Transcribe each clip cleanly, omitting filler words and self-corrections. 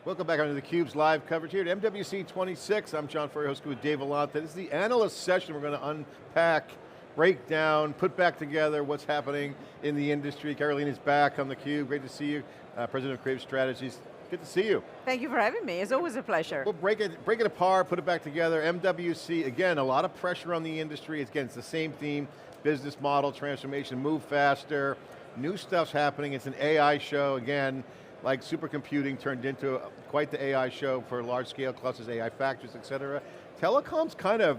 Welcome back onto theCUBE's live coverage here at MWC26. I'm John Furrier, host with Dave Vellante. This is the analyst session. We're going to unpack, break down, put back together what's happening in the industry. Carolina's back on theCUBE. Great to see you. President of Creative Strategies. Good to see you. Thank you for having me. It's always a pleasure. We'll break it apart, put it back together. MWC, again, a lot of pressure on the industry. Again, it's the same theme. Business model, transformation, move faster. New stuff's happening. It's an AI show, again, like supercomputing turned into quite the AI show for large scale clusters, AI factories, et cetera. Telecom's kind of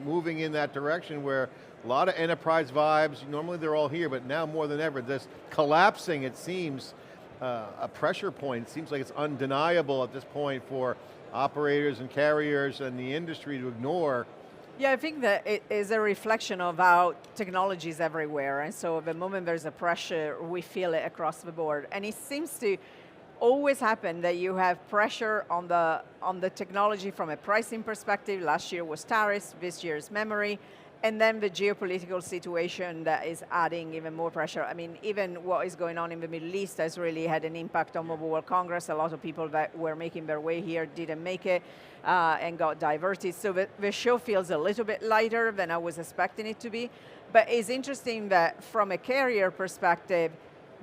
moving in that direction where a lot of enterprise vibes, normally they're all here, but now more than ever, this collapsing, it seems, a pressure point. It seems like it's undeniable at this point for operators and carriers and the industry to ignore. Yeah, I think that it is a reflection of how technology is everywhere, and so the moment there's a pressure, we feel it across the board. And it seems to always happen that you have pressure on the technology from a pricing perspective. Last year was tariffs, this year is memory, and then the geopolitical situation that is adding even more pressure. I mean, even what is going on in the Middle East has really had an impact on Mobile World Congress. A lot of people that were making their way here didn't make it and got diverted. So the show feels a little bit lighter than I was expecting it to be. But it's interesting that from a carrier perspective,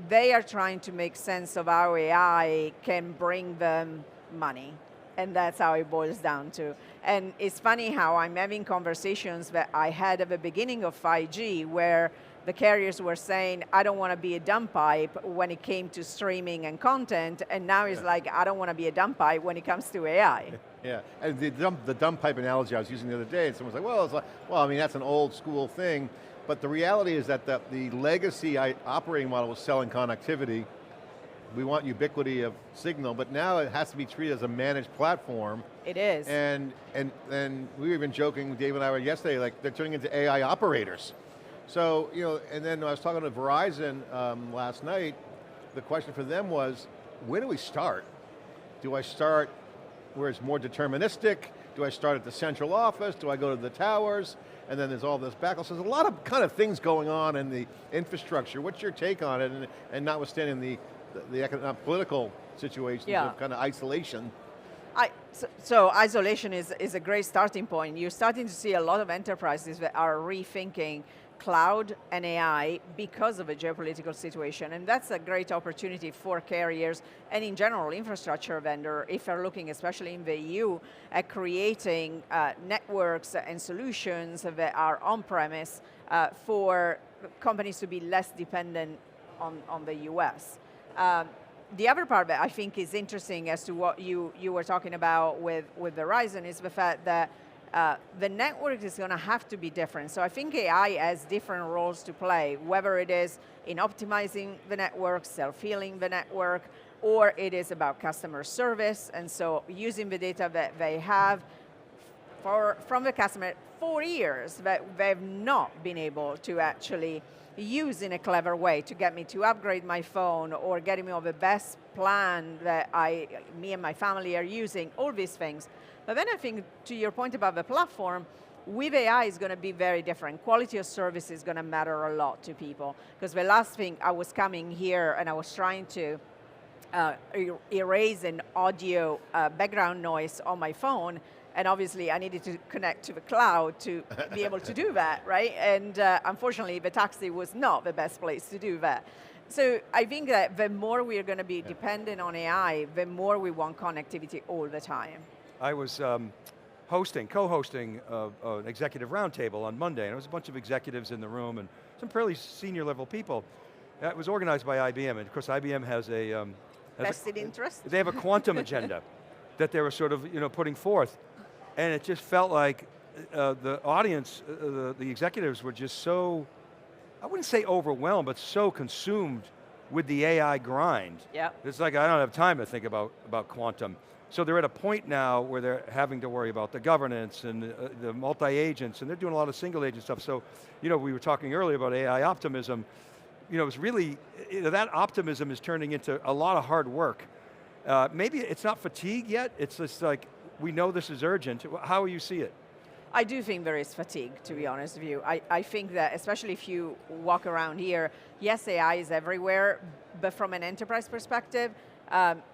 they are trying to make sense of how AI can bring them money. And that's how it boils down to. And it's funny how I'm having conversations that I had at the beginning of 5G where the carriers were saying, I don't want to be a dump pipe when it came to streaming and content, and now it's like, I don't want to be a dump pipe when it comes to AI. Yeah, and the dump pipe analogy I was using the other day, and someone was like, well, I mean, that's an old school thing, but the reality is that the legacy operating model was selling connectivity. We want ubiquity of signal, but now it has to be treated as a managed platform. It is. And we were even joking, Dave and I were yesterday, like they're turning into AI operators. So, and then I was talking to Verizon last night, the question for them was, where do we start? Do I start where it's more deterministic? Do I start at the central office? Do I go to the towers? And then there's all this backlog. So there's a lot of kind of things going on in the infrastructure. What's your take on it? And notwithstanding the economic, political situations of kind of isolation. So isolation is a great starting point. You're starting to see a lot of enterprises that are rethinking cloud and AI because of a geopolitical situation, and that's a great opportunity for carriers and in general infrastructure vendor, if they're looking, especially in the EU, at creating networks and solutions that are on-premise for companies to be less dependent on the US. The other part that I think is interesting as to what you were talking about with Verizon is the fact that the network is going to have to be different. So I think AI has different roles to play, whether it is in optimizing the network, self-healing the network, or it is about customer service, and so using the data that they have from the customer for years that they've not been able to actually use in a clever way to get me to upgrade my phone or getting me on the best plan that me and my family are using, all these things. But then I think, to your point about the platform, with AI is going to be very different. Quality of service is going to matter a lot to people. Because the last thing, I was coming here and I was trying to erase an audio background noise on my phone, and obviously I needed to connect to the cloud to be able to do that, right? And unfortunately, the taxi was not the best place to do that. So I think that the more we are going to be dependent on AI, the more we want connectivity all the time. I was co-hosting an executive roundtable on Monday, and there was a bunch of executives in the room and some fairly senior level people. It was organized by IBM, and of course IBM has a vested interest. They have a quantum agenda that they were sort of putting forth, and it just felt like the audience, the executives were just so, I wouldn't say overwhelmed, but so consumed with the AI grind. Yeah. It's like I don't have time to think about quantum. So they're at a point now where they're having to worry about the governance and the multi-agents, and they're doing a lot of single agent stuff. So, we were talking earlier about AI optimism. It's really, that optimism is turning into a lot of hard work. Maybe it's not fatigue yet, it's just like, we know this is urgent. How will you see it? I do think there is fatigue, to be honest with you. I think that, especially if you walk around here, yes, AI is everywhere, but from an enterprise perspective,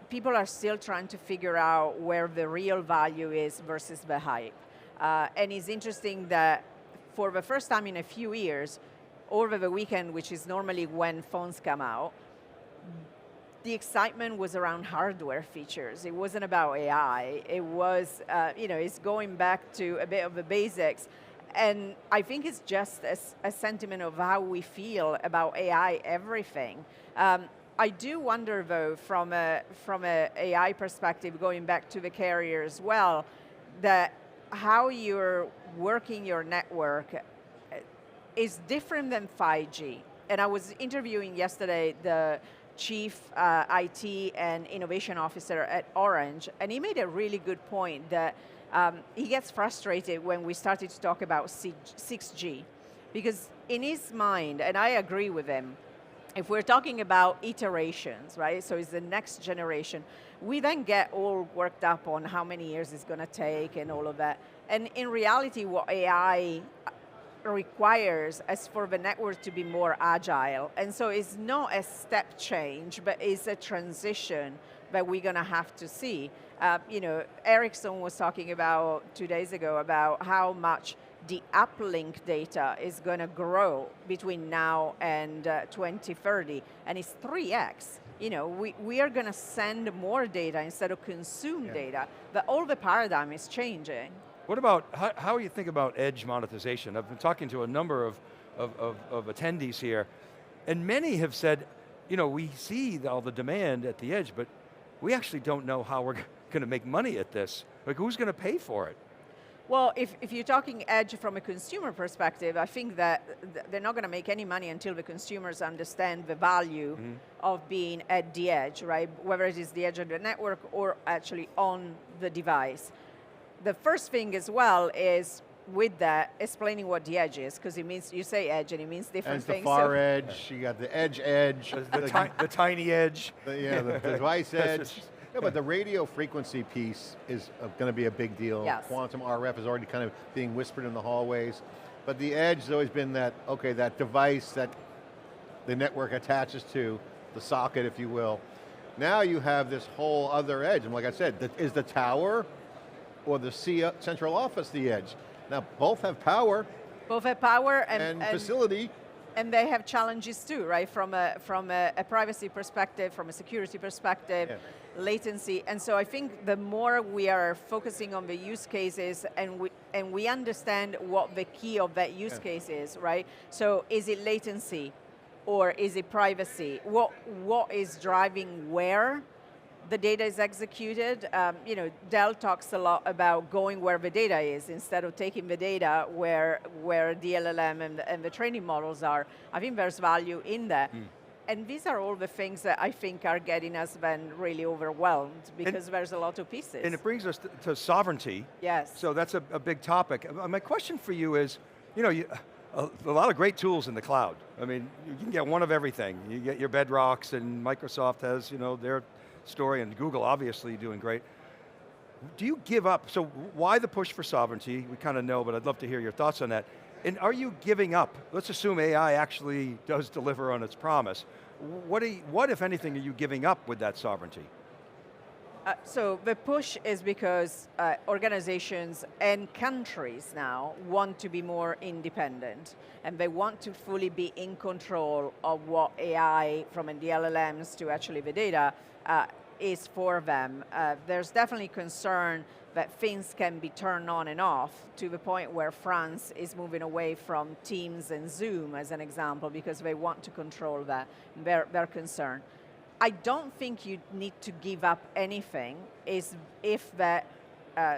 people are still trying to figure out where the real value is versus the hype. And it's interesting that for the first time in a few years, over the weekend, which is normally when phones come out, the excitement was around hardware features. It wasn't about AI. It was, it's going back to a bit of the basics. And I think it's just a sentiment of how we feel about AI everything. I do wonder though, from a AI perspective, going back to the carrier as well, that how you're working your network is different than 5G. And I was interviewing yesterday the Chief IT and Innovation Officer at Orange, and he made a really good point that he gets frustrated when we started to talk about 6G. Because in his mind, and I agree with him, if we're talking about iterations, right, so it's the next generation, we then get all worked up on how many years it's going to take and all of that. And in reality, what AI requires is for the network to be more agile. And so it's not a step change, but it's a transition that we're going to have to see. Ericsson was talking about 2 days ago about how much the uplink data is going to grow between now and 2030, and it's 3x. We are going to send more data instead of consume data. All the paradigm is changing. What about, how do you think about edge monetization? I've been talking to a number of attendees here, and many have said, we see all the demand at the edge, but we actually don't know how we're going to make money at this. Like, who's going to pay for it? Well, if you're talking edge from a consumer perspective, I think that they're not going to make any money until the consumers understand the value of being at the edge, right? Whether it is the edge of the network or actually on the device. The first thing as well is, with that, explaining what the edge is, because it means, you say edge and it means different things. And the far edge, you got the edge, the tiny edge. The device edge. Yeah, but the radio frequency piece is going to be a big deal. Yes. Quantum RF is already kind of being whispered in the hallways. But the edge has always been that, okay, that device that the network attaches to, the socket, if you will. Now you have this whole other edge. And like I said, is the tower or the central office the edge? Now, both have power. Both have power and facility. And they have challenges too, right? From a privacy perspective, from a security perspective, latency. And so I think the more we are focusing on the use cases and we understand what the key of that use case is, right? So is it latency or is it privacy? What is driving where the data is executed? Dell talks a lot about going where the data is instead of taking the data where the LLM and the training models are. I think there's value in that. And these are all the things that I think are getting us then really overwhelmed because there's a lot of pieces. And it brings us to sovereignty. Yes. So that's a big topic. My question for you is, a lot of great tools in the cloud. I mean, you can get one of everything. You get your Bedrocks, and Microsoft has, their story, and Google obviously doing great. Do you give up, so why the push for sovereignty? We kind of know, but I'd love to hear your thoughts on that. And are you giving up? Let's assume AI actually does deliver on its promise. What if anything, are you giving up with that sovereignty? So the push is because organizations and countries now want to be more independent, and they want to fully be in control of what AI, from the LLMs to actually the data, is for them. There's definitely concern that things can be turned on and off to the point where France is moving away from Teams and Zoom as an example because they want to control that. They're concerned. I don't think you need to give up anything if that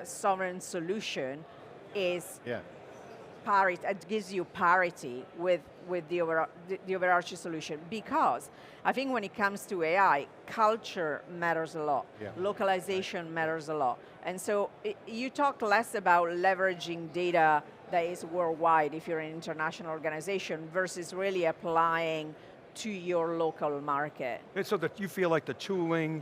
sovereign solution is parity, it gives you parity with the overarching solution, because I think when it comes to AI, culture matters a lot, localization matters a lot, and so you talk less about leveraging data that is worldwide if you're an international organization versus really applying to your local market. And so that you feel like the tooling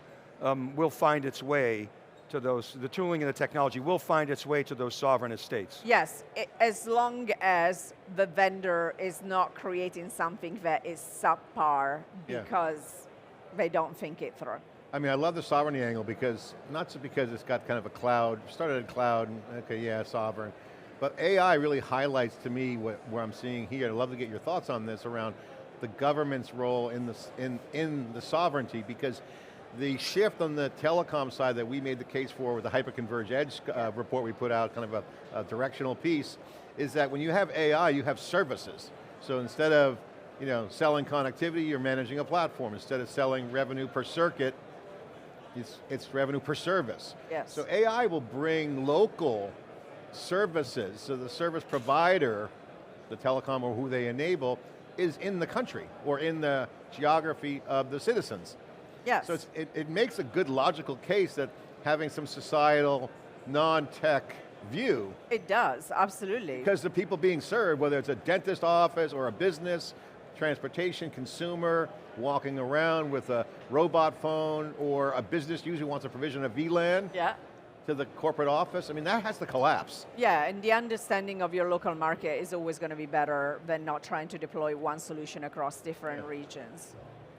will find its way to those, the tooling and the technology will find its way to those sovereign estates? Yes, as long as the vendor is not creating something that is subpar because they don't think it through. I mean, I love the sovereignty angle because, not just because it's got kind of a cloud, started in cloud, and okay, yeah, sovereign, but AI really highlights to me where I'm seeing here. I'd love to get your thoughts on this around the government's role in the sovereignty, because the shift on the telecom side that we made the case for with the hyperconverged edge report we put out, kind of a directional piece, is that when you have AI, you have services. So instead of selling connectivity, you're managing a platform. Instead of selling revenue per circuit, it's revenue per service. Yes. So AI will bring local services, so the service provider, the telecom or who they enable, is in the country or in the geography of the citizens. Yes. So it makes a good logical case that having some societal, non-tech view. It does, absolutely. Because the people being served, whether it's a dentist office or a business, transportation, consumer, walking around with a robot phone, or a business user who wants a provision of VLAN to the corporate office, I mean, that has to collapse. Yeah, and the understanding of your local market is always going to be better than not trying to deploy one solution across different regions.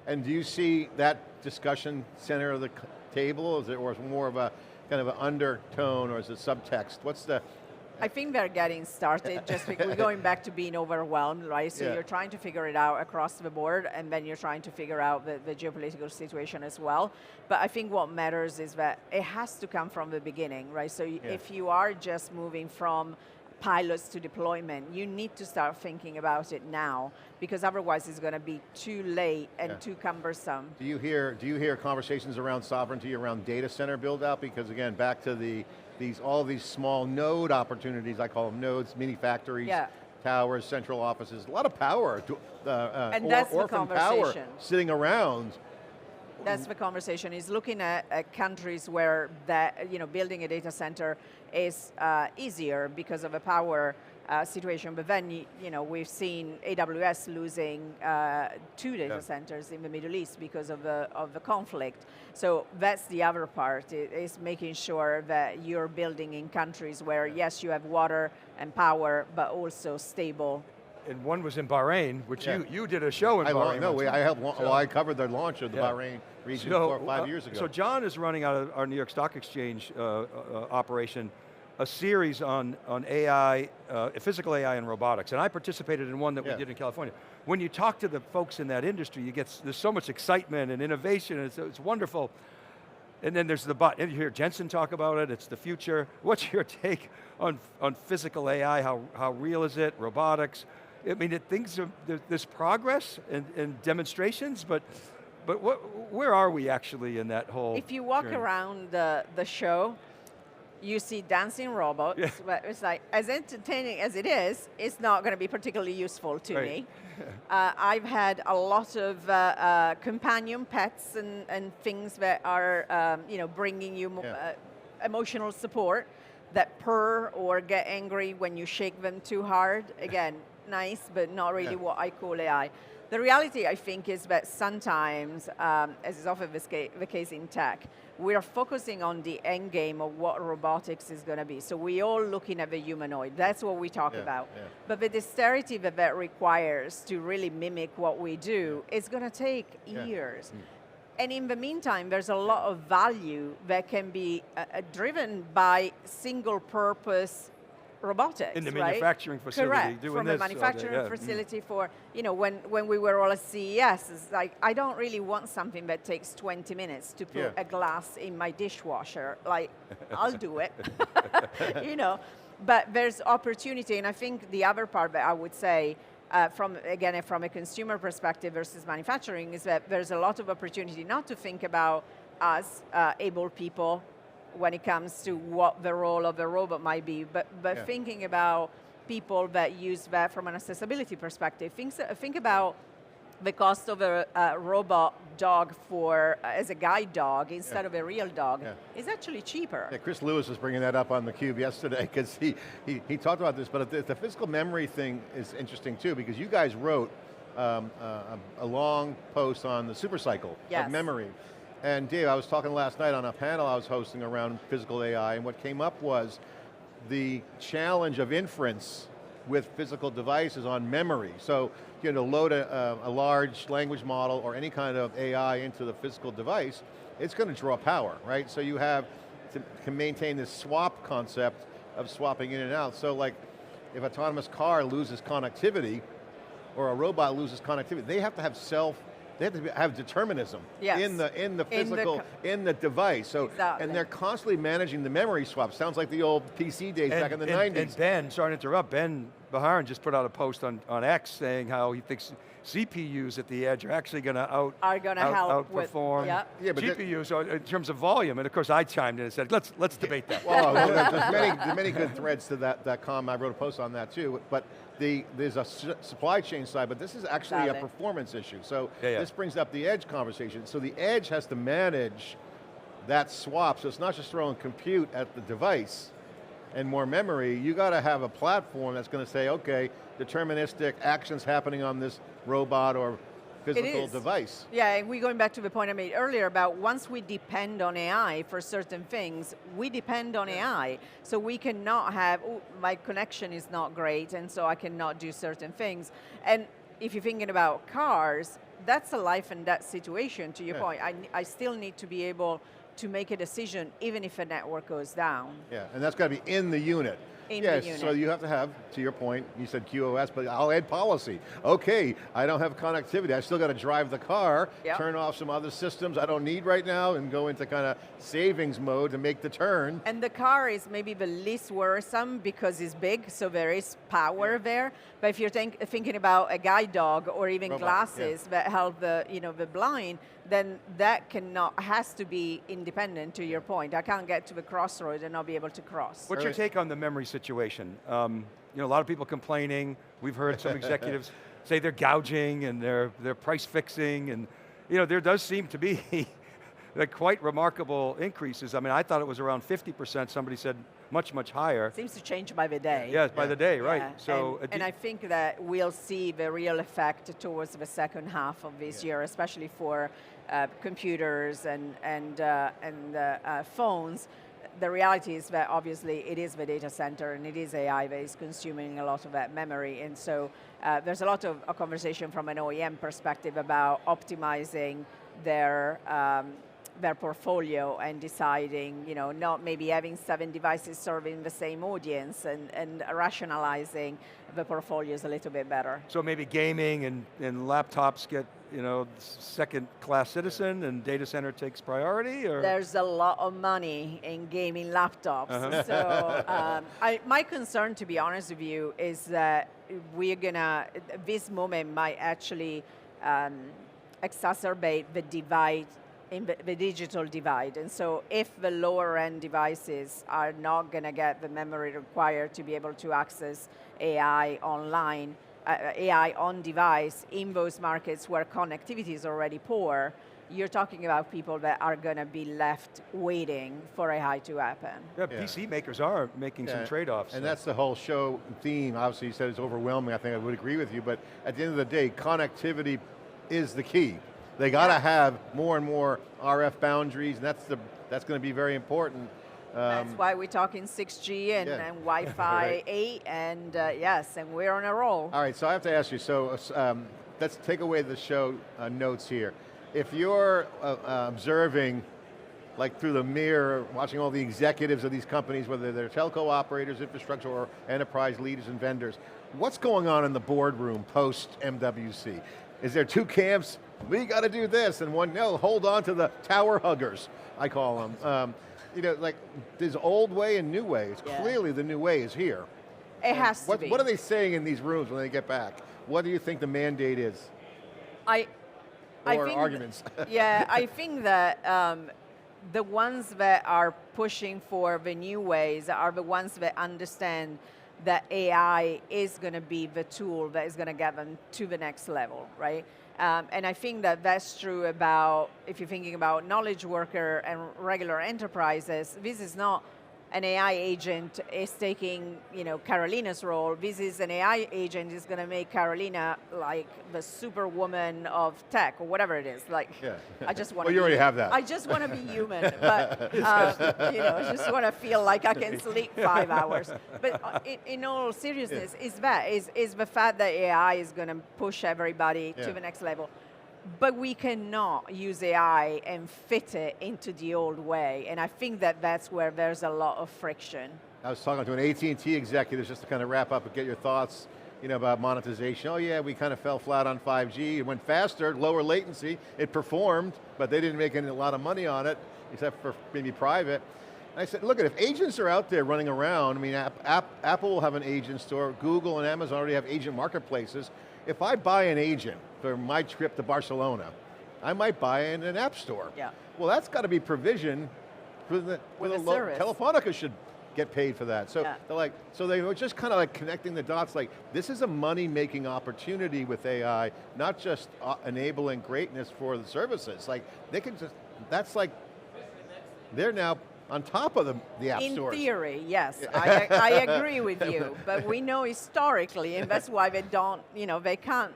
And do you see that discussion center of the table, or is it more of a kind of an undertone, or is it subtext? What's the... I think they're getting started, just because we're going back to being overwhelmed, right? So you're trying to figure it out across the board, and then you're trying to figure out the geopolitical situation as well. But I think what matters is that it has to come from the beginning, right? So if you are just moving from pilots to deployment, you need to start thinking about it now, because otherwise it's going to be too late and too cumbersome. Do you hear conversations around sovereignty, around data center build out? Because again, back to all these small node opportunities, I call them nodes, mini factories, towers, central offices, a lot of power, and that's the power sitting around. That's the conversation, is looking at countries where building a data center is easier because of a power situation, but then we've seen AWS losing 2 data centers in the Middle East because of the conflict. So that's the other part, is making sure that you're building in countries where yes, you have water and power, but also stable. And one was in Bahrain, which you did a show in Bahrain. I covered the launch of the Bahrain region 4 or 5 years ago. So John is running out of our New York Stock Exchange operation, a series on AI, physical AI and robotics, and I participated in one that we did in California. When you talk to the folks in that industry, there's so much excitement and innovation, and it's wonderful. And then there's and you hear Jensen talk about it, it's the future. What's your take on physical AI? How real is it? Robotics? I mean, there's progress and demonstrations, but where are we actually in that whole If you walk journey? around the show, you see dancing robots, but it's like, as entertaining as it is, it's not going to be particularly useful to me. I've had a lot of companion pets and things that are bringing you emotional support, that purr or get angry when you shake them too hard. Again, nice, but not really what I call AI. The reality, I think, is that sometimes, as is often the case in tech, we are focusing on the end game of what robotics is going to be. So we're all looking at the humanoid. That's what we talk about. But the dexterity that requires to really mimic what we do is going to take years. And in the meantime, there's a lot of value that can be driven by single-purpose robotics, in the manufacturing facility. Correct, doing from this a manufacturing facility for, when we were all at CES, it's like, I don't really want something that takes 20 minutes to put a glass in my dishwasher. Like, I'll do it, But there's opportunity, and I think the other part that I would say, from a consumer perspective versus manufacturing, is that there's a lot of opportunity not to think about us, able people, when it comes to what the role of the robot might be, but thinking about people that use that from an accessibility perspective. Think about the cost of a robot dog as a guide dog instead of a real dog. Is actually cheaper. Chris Lewis was bringing that up on theCUBE yesterday, because he talked about this, but the physical memory thing is interesting too, because you guys wrote a long post on the supercycle of memory. And Dave, I was talking last night on a panel I was hosting around physical AI, and what came up was the challenge of inference with physical devices on memory. So load a large language model or any kind of AI into the physical device, it's going to draw power, right? So you have to maintain this swap concept of swapping in and out. So like, if an autonomous car loses connectivity, or a robot loses connectivity, they have to have have determinism in the physical, in the device. So, and they're constantly managing the memory swap. Sounds like the old PC days back in the 90s. And Ben, sorry to interrupt, Ben Baharan just put out a post on X saying how he thinks CPUs at the edge are actually going to outperform GPUs in terms of volume. And of course I chimed in and said, let's debate that. Well, there's many good threads to that comment. I wrote a post on that too. But there's a supply chain side, but this is actually a performance issue. So this brings up the edge conversation. So the edge has to manage that swap. So it's not just throwing compute at the device and more memory. You got to have a platform that's going to say, okay, deterministic actions happening on this robot or physical device. Yeah, and we're going back to the point I made earlier about once we depend on AI for certain things, we depend on AI. So we cannot have, my connection is not great, and so I cannot do certain things. And if you're thinking about cars, that's a life and death situation, to your point. I still need to be able to make a decision even if a network goes down. Yeah, and that's got to be in the unit. So you have to have, to your point, you said QoS, but I'll add policy. Okay, I don't have connectivity, I still got to drive the car, turn off some other systems I don't need right now, and go into kind of savings mode to make the turn. And the car is maybe the least worrisome because it's big, so there is power there. But if you're thinking about a guide dog or even glasses that help the blind, then that has to be independent, to your point. I can't get to the crossroad and not be able to cross. What's your take on the memory situation? A lot of people complaining. We've heard some executives say they're gouging and they're price fixing, and there does seem to be quite remarkable increases. I mean, I thought it was around 50%. Somebody said much, much higher. Seems to change by the day. Yes, by the day, right. Yeah. So, and I think that we'll see the real effect towards the second half of this year, especially for computers and phones. The reality is that obviously it is the data center and it is AI that is consuming a lot of that memory. And so there's a lot of a conversation from an OEM perspective about optimizing their portfolio and deciding, not maybe having 7 devices serving the same audience and rationalizing the portfolios a little bit better. So maybe gaming and laptops get, second-class citizen and data center takes priority, or? There's a lot of money in gaming laptops. So my concern, to be honest with you, is that this moment might actually exacerbate the divide, the digital divide. And so if the lower end devices are not going to get the memory required to be able to access AI online, AI on device in those markets where connectivity is already poor, you're talking about people that are going to be left waiting for AI to happen. Yeah, PC makers are making some trade-offs. And that's the whole show theme. Obviously you said it's overwhelming. I think I would agree with you, but at the end of the day, connectivity is the key. They got to have more and more RF boundaries, and that's going to be very important. That's why we're talking 6G and Wi-Fi 8, and yes, and we're on a roll. All right, so I have to ask you, so let's take away the show notes here. If you're observing, like through the mirror, watching all the executives of these companies, whether they're telco operators, infrastructure, or enterprise leaders and vendors, what's going on in the boardroom post MWC? Is there 2 camps? We got to do this, and one, no, hold on to the tower huggers, I call them. Like there's old way and new way. It's clearly the new way is here. It has to be. What are they saying in these rooms when they get back? What do you think the mandate is? I think arguments. I think that the ones that are pushing for the new ways are the ones that understand that AI is going to be the tool that is going to get them to the next level, right? And I think that that's true about, if you're thinking about knowledge worker and regular enterprises, this is not an AI agent is taking, Carolina's role. This is an AI agent is going to make Carolina like the superwoman of tech or whatever it is. Like, I just want. Well, you already have that. I just want to be human, but I just want to feel like I can sleep 5 hours. But in all seriousness, is the fact that AI is going to push everybody to the next level. But we cannot use AI and fit it into the old way, and I think that that's where there's a lot of friction. I was talking to an AT&T executive just to kind of wrap up and get your thoughts, about monetization. Oh yeah, we kind of fell flat on 5G. It went faster, lower latency, it performed, but they didn't make a lot of money on it, except for maybe private. And I said, look, if agents are out there running around, I mean, Apple will have an agent store, Google and Amazon already have agent marketplaces. If I buy an agent for my trip to Barcelona, I might buy it in an app store. Yeah. Well, that's got to be provisioned for the service. Telefonica should get paid for that. So so they were just kind of like connecting the dots, like this is a money-making opportunity with AI, not just enabling greatness for the services. Like they can just, that's like, they're now on top of the app stores. In theory, yes, I agree with you, but we know historically, and that's why they don't, they can't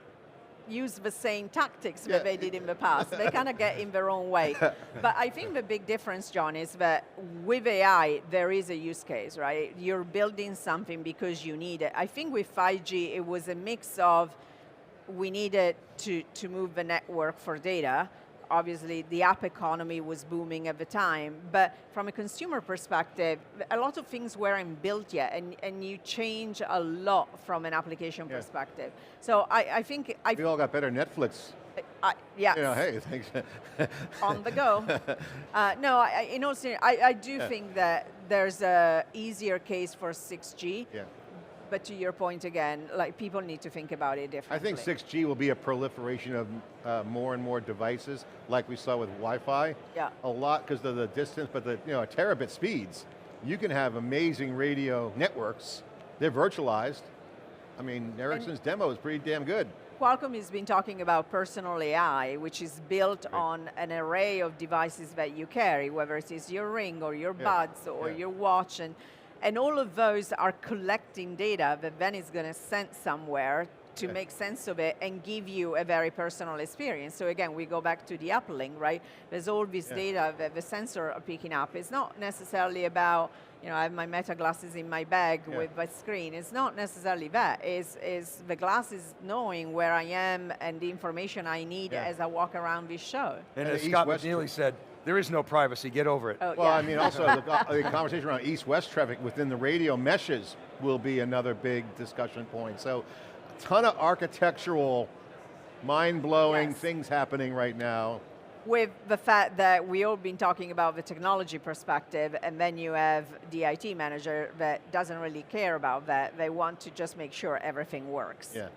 use the same tactics that they did in the past. They kind of get in their own way. But I think the big difference, John, is that with AI, there is a use case, right? You're building something because you need it. I think with 5G, it was a mix of, we needed to move the network for data. Obviously, the app economy was booming at the time, but from a consumer perspective, a lot of things weren't built yet, and you change a lot from an application perspective. So I think... We all got better Netflix. Yes. Hey, thanks. On the go. No, in all seriousness, I do think that there's a easier case for 6G. Yeah. But to your point again, like people need to think about it differently. I think 6G will be a proliferation of more and more devices, like we saw with Wi-Fi. Yeah. A lot because of the distance, but the terabit speeds. You can have amazing radio networks. They're virtualized. I mean, Ericsson's demo is pretty damn good. Qualcomm has been talking about personal AI, which is built on an array of devices that you carry, whether it is your ring or your buds or your watch, and all of those are collecting data that then is going to send somewhere to make sense of it and give you a very personal experience. So again, we go back to the uplink, right? There's all this data that the sensor are picking up. It's not necessarily about, I have my Meta glasses in my bag with my screen. It's not necessarily that. It's the glasses knowing where I am and the information I need as I walk around this show. And as Scott McNeely said, there is no privacy, get over it. Oh, well, I mean, also the conversation around east-west traffic within the radio meshes will be another big discussion point. So, a ton of architectural, mind-blowing things happening right now. With the fact that we all been talking about the technology perspective, and then you have the IT manager that doesn't really care about that. They want to just make sure everything works. Yeah.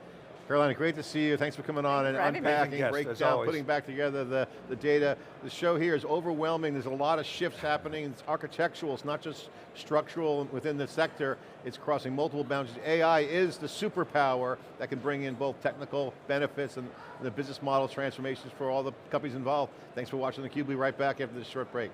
Carolina, great to see you. Thanks for coming on and unpacking, breakdown, putting back together the data. The show here is overwhelming. There's a lot of shifts happening. It's architectural, it's not just structural within the sector. It's crossing multiple boundaries. AI is the superpower that can bring in both technical benefits and the business model transformations for all the companies involved. Thanks for watching theCUBE. We'll be right back after this short break.